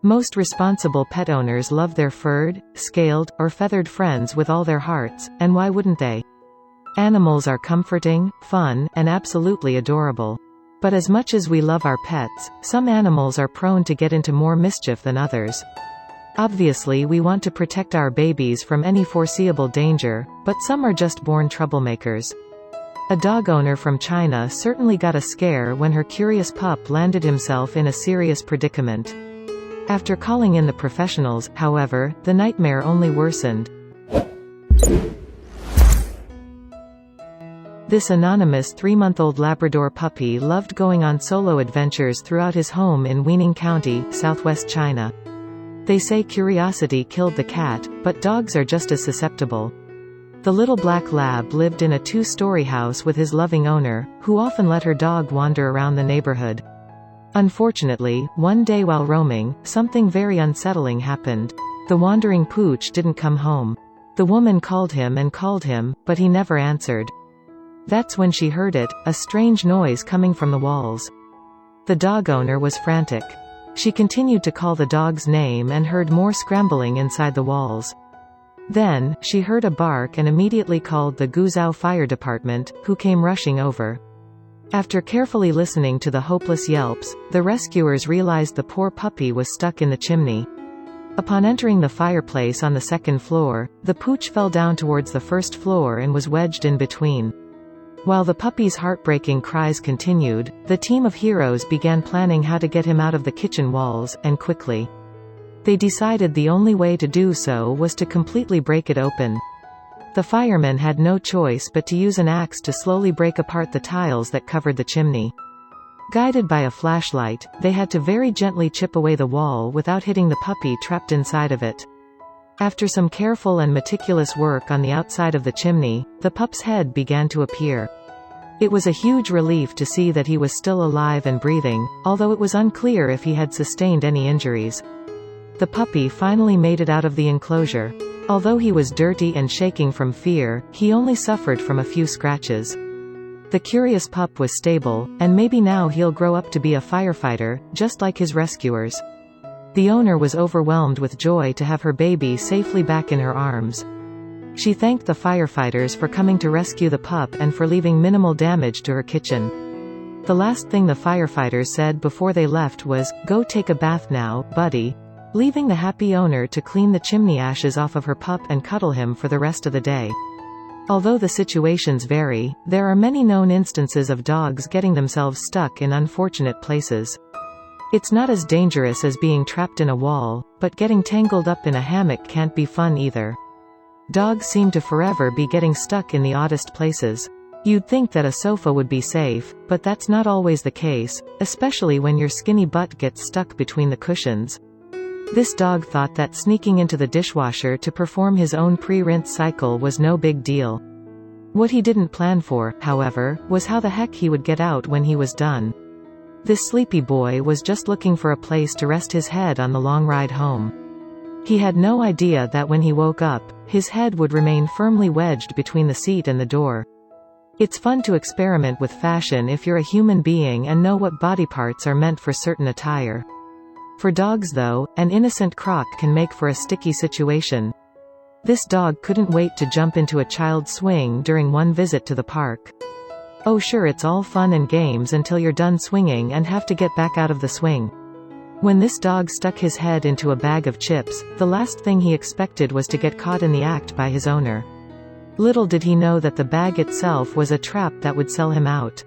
Most responsible pet owners love their furred, scaled, or feathered friends with all their hearts, and why wouldn't they? Animals are comforting, fun, and absolutely adorable. But as much as we love our pets, some animals are prone to get into more mischief than others. Obviously we want to protect our babies from any foreseeable danger, but some are just born troublemakers. A dog owner from China certainly got a scare when her curious pup landed himself in a serious predicament. After calling in the professionals, however, the nightmare only worsened. This anonymous 3-month-old Labrador puppy loved going on solo adventures throughout his home in Wening County, southwest China. They say curiosity killed the cat, but dogs are just as susceptible. The little black lab lived in a 2-story house with his loving owner, who often let her dog wander around the neighborhood. Unfortunately, one day while roaming, something very unsettling happened. The wandering pooch didn't come home. The woman called him, but he never answered. That's when she heard it, a strange noise coming from the walls. The dog owner was frantic. She continued to call the dog's name and heard more scrambling inside the walls. Then, she heard a bark and immediately called the Guizhou Fire Department, who came rushing over. After carefully listening to the hopeless yelps, the rescuers realized the poor puppy was stuck in the chimney. Upon entering the fireplace on the 2nd floor, the pooch fell down towards the 1st floor and was wedged in between. While the puppy's heartbreaking cries continued, the team of heroes began planning how to get him out of the kitchen walls, and quickly. They decided the only way to do so was to completely break it open. The firemen had no choice but to use an axe to slowly break apart the tiles that covered the chimney. Guided by a flashlight, they had to very gently chip away the wall without hitting the puppy trapped inside of it. After some careful and meticulous work on the outside of the chimney, the pup's head began to appear. It was a huge relief to see that he was still alive and breathing, although it was unclear if he had sustained any injuries. The puppy finally made it out of the enclosure. Although he was dirty and shaking from fear, he only suffered from a few scratches. The curious pup was stable, and maybe now he'll grow up to be a firefighter, just like his rescuers. The owner was overwhelmed with joy to have her baby safely back in her arms. She thanked the firefighters for coming to rescue the pup and for leaving minimal damage to her kitchen. The last thing the firefighters said before they left was, "Go take a bath now, buddy," leaving the happy owner to clean the chimney ashes off of her pup and cuddle him for the rest of the day. Although the situations vary, there are many known instances of dogs getting themselves stuck in unfortunate places. It's not as dangerous as being trapped in a wall, but getting tangled up in a hammock can't be fun either. Dogs seem to forever be getting stuck in the oddest places. You'd think that a sofa would be safe, but that's not always the case, especially when your skinny butt gets stuck between the cushions. This dog thought that sneaking into the dishwasher to perform his own pre-rinse cycle was no big deal. What he didn't plan for, however, was how the heck he would get out when he was done. This sleepy boy was just looking for a place to rest his head on the long ride home. He had no idea that when he woke up, his head would remain firmly wedged between the seat and the door. It's fun to experiment with fashion if you're a human being and know what body parts are meant for certain attire. For dogs though, an innocent crock can make for a sticky situation. This dog couldn't wait to jump into a child's swing during one visit to the park. Oh sure, it's all fun and games until you're done swinging and have to get back out of the swing. When this dog stuck his head into a bag of chips, the last thing he expected was to get caught in the act by his owner. Little did he know that the bag itself was a trap that would sell him out.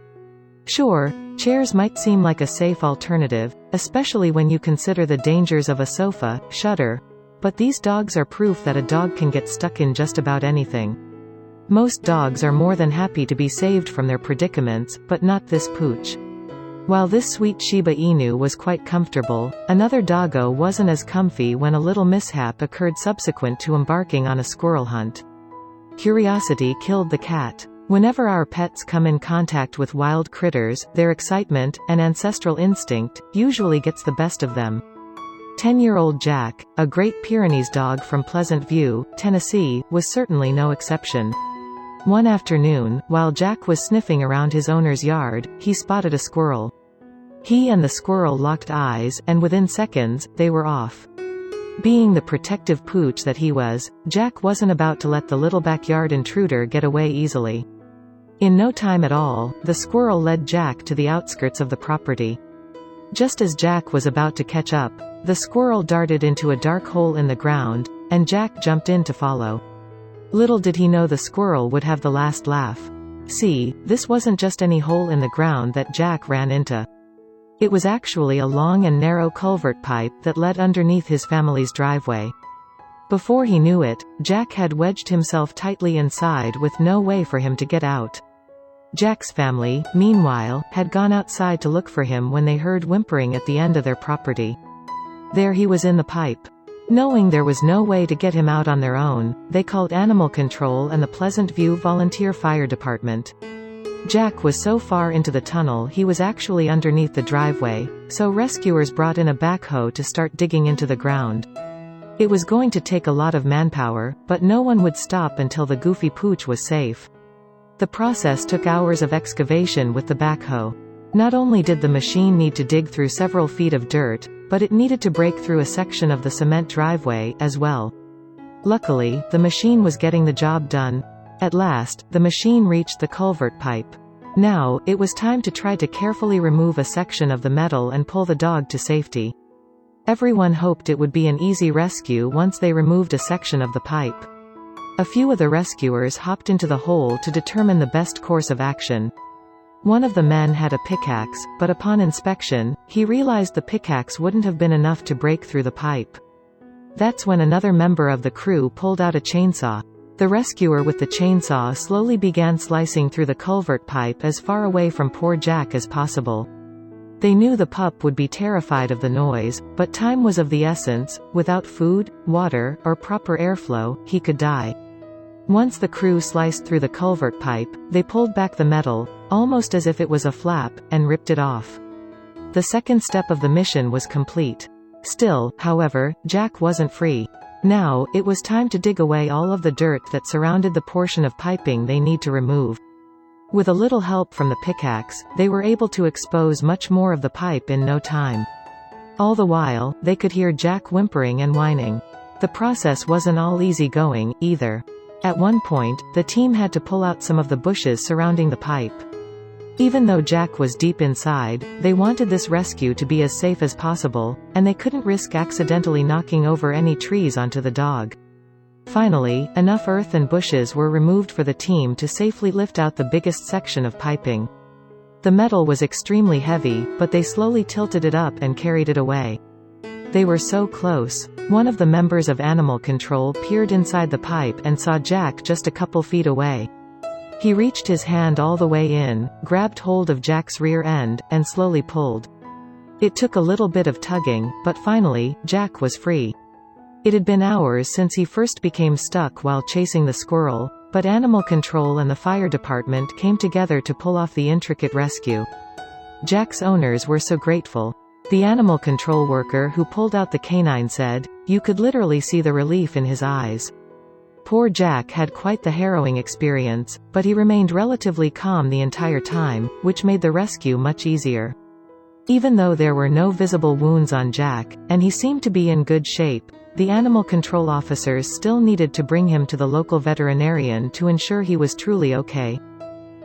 Sure, chairs might seem like a safe alternative, especially when you consider the dangers of a sofa, shutter, but these dogs are proof that a dog can get stuck in just about anything. Most dogs are more than happy to be saved from their predicaments, but not this pooch. While this sweet Shiba Inu was quite comfortable, another doggo wasn't as comfy when a little mishap occurred subsequent to embarking on a squirrel hunt. Curiosity killed the cat. Whenever our pets come in contact with wild critters, their excitement, and ancestral instinct, usually gets the best of them. 10-year-old Jack, a Great Pyrenees dog from Pleasant View, Tennessee, was certainly no exception. One afternoon, while Jack was sniffing around his owner's yard, he spotted a squirrel. He and the squirrel locked eyes, and within seconds, they were off. Being the protective pooch that he was, Jack wasn't about to let the little backyard intruder get away easily. In no time at all, the squirrel led Jack to the outskirts of the property. Just as Jack was about to catch up, the squirrel darted into a dark hole in the ground, and Jack jumped in to follow. Little did he know the squirrel would have the last laugh. See, this wasn't just any hole in the ground that Jack ran into. It was actually a long and narrow culvert pipe that led underneath his family's driveway. Before he knew it, Jack had wedged himself tightly inside with no way for him to get out. Jack's family, meanwhile, had gone outside to look for him when they heard whimpering at the end of their property. There he was in the pipe. Knowing there was no way to get him out on their own, they called animal control and the Pleasant View Volunteer Fire Department. Jack was so far into the tunnel he was actually underneath the driveway, so rescuers brought in a backhoe to start digging into the ground. It was going to take a lot of manpower, but no one would stop until the goofy pooch was safe. The process took hours of excavation with the backhoe. Not only did the machine need to dig through several feet of dirt, but it needed to break through a section of the cement driveway, as well. Luckily, the machine was getting the job done. At last, the machine reached the culvert pipe. Now, it was time to try to carefully remove a section of the metal and pull the dog to safety. Everyone hoped it would be an easy rescue once they removed a section of the pipe. A few of the rescuers hopped into the hole to determine the best course of action. One of the men had a pickaxe, but upon inspection, he realized the pickaxe wouldn't have been enough to break through the pipe. That's when another member of the crew pulled out a chainsaw. The rescuer with the chainsaw slowly began slicing through the culvert pipe as far away from poor Jack as possible. They knew the pup would be terrified of the noise, but time was of the essence. Without food, water, or proper airflow, he could die. Once the crew sliced through the culvert pipe, they pulled back the metal, almost as if it was a flap, and ripped it off. The second step of the mission was complete. Still, however, Jack wasn't free. Now, it was time to dig away all of the dirt that surrounded the portion of piping they need to remove. With a little help from the pickaxe, they were able to expose much more of the pipe in no time. All the while, they could hear Jack whimpering and whining. The process wasn't all easy going, either. At one point, the team had to pull out some of the bushes surrounding the pipe. Even though Jack was deep inside, they wanted this rescue to be as safe as possible, and they couldn't risk accidentally knocking over any trees onto the dog. Finally, enough earth and bushes were removed for the team to safely lift out the biggest section of piping. The metal was extremely heavy, but they slowly tilted it up and carried it away. They were so close. One of the members of animal control peered inside the pipe and saw Jack just a couple feet away. He reached his hand all the way in, grabbed hold of Jack's rear end, and slowly pulled. It took a little bit of tugging, but finally, Jack was free. It had been hours since he first became stuck while chasing the squirrel, but animal control and the fire department came together to pull off the intricate rescue. Jack's owners were so grateful. The animal control worker who pulled out the canine said, "You could literally see the relief in his eyes." Poor Jack had quite the harrowing experience, but he remained relatively calm the entire time, which made the rescue much easier. Even though there were no visible wounds on Jack, and he seemed to be in good shape, the animal control officers still needed to bring him to the local veterinarian to ensure he was truly okay.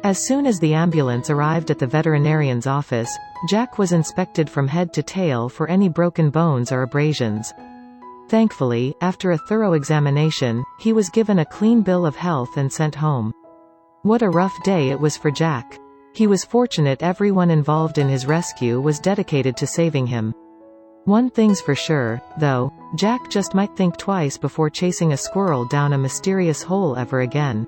As soon as the ambulance arrived at the veterinarian's office, Jack was inspected from head to tail for any broken bones or abrasions. Thankfully, after a thorough examination, he was given a clean bill of health and sent home. What a rough day it was for Jack. He was fortunate everyone involved in his rescue was dedicated to saving him. One thing's for sure, though, Jack just might think twice before chasing a squirrel down a mysterious hole ever again.